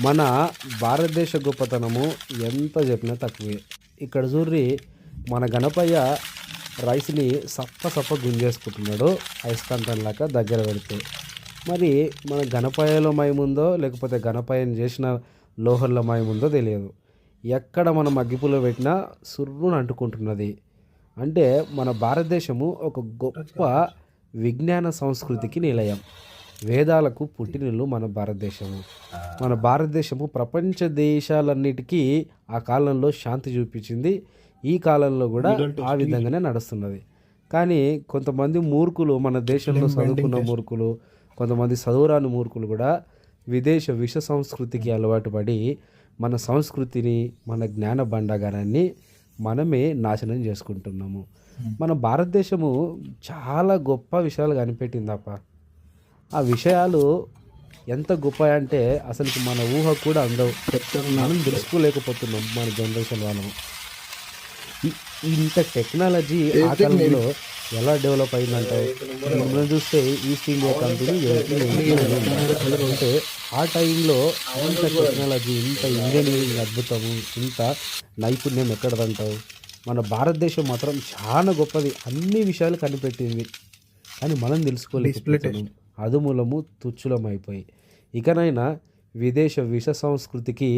మన భారతదేశ గొప్పతనము ఎంత చెప్పినా తక్కువే. ఇక్కడ చూడ్రి మన గణపయ్య రైస్‌ని సప్ప సప్ప గుంజేసుకుంటున్నాడు అయస్కాంతంలాగా దగ్గర పెడితే. మరి మన గణపయ్యలో మహిముందో లేకపోతే గణపయ్యని చేసిన లోహంలో మహిముందో తెలియదు. ఎక్కడ మనం అగ్గిపుల్ల పెట్టినా సుర్రున అంటుకుంటున్నది. అంటే మన భారతదేశము ఒక గొప్ప విజ్ఞాన సంస్కృతికి నిలయం. వేదాలకు పుట్టినిల్లు మన భారతదేశము. మన భారతదేశము ప్రపంచ దేశాలన్నిటికీ ఆ కాలంలో శాంతి చూపించింది. ఈ కాలంలో కూడా ఆ విధంగానే నడుస్తున్నది. కానీ కొంతమంది మూర్ఖులు, మన దేశంలో చదువుకున్న మూర్ఖులు, కొంతమంది చదువురాని మూర్ఖులు కూడా విదేశ విష సంస్కృతికి అలవాటు పడి మన సంస్కృతిని, మన జ్ఞాన భాండాగారాన్ని మనమే నాశనం చేసుకుంటున్నాము. మన భారతదేశము చాలా గొప్ప విషయాలు కనిపెట్టిందప్ప. ఆ విషయాలు ఎంత గొప్ప అంటే అసలుకి మన ఊహ కూడా అందవు. మనం తెలుసుకోలేకపోతున్నాం మన జనరేషన్ వాళ్ళము. ఇంత టెక్నాలజీ ఆ కాలంలో ఎలా డెవలప్ అయిందంటావు? మనం చూస్తే ఈస్ట్ ఇండియా కంపెనీ అంటే ఆ టైంలో ఇంత టెక్నాలజీ, ఇంత ఇంజనీరింగ్ అద్భుతము, ఇంత నైపుణ్యం ఎక్కడదంటావు? మన భారతదేశం మాత్రం చాలా గొప్పది, అన్ని విషయాలు కనిపెట్టింది. కానీ మనం తెలుసుకోలేకపోతున్నాం, అదుమూలము తుచ్చులమైపోయి. ఇకనైనా విదేశ విష సంస్కృతికి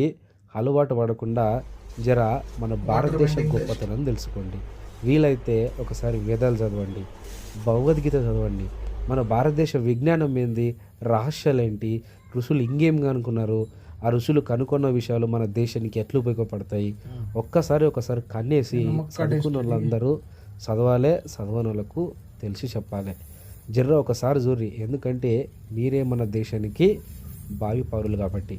అలవాటు పడకుండా జర మన భారతదేశ గొప్పతనం తెలుసుకోండి. వీలైతే ఒకసారి వేదాలు చదవండి, భగవద్గీత చదవండి. మన భారతదేశ విజ్ఞానం ఏంది, రహస్యాలేంటి, ఋషులు ఇంకేం కనుక్కున్నారు, ఆ ఋషులు కనుక్కున్న విషయాలు మన దేశానికి ఎట్లా ఉపయోగపడతాయి ఒకసారి కన్నేసి చదువుకున్న వాళ్ళందరూ చదవాలి, చదవని వాళ్ళకు తెలిసి చెప్పాలి. జర్ర ఒకసారి చూర్రి, ఎందుకంటే మీరే మన దేశానికి భావి పౌరులు కాబట్టి.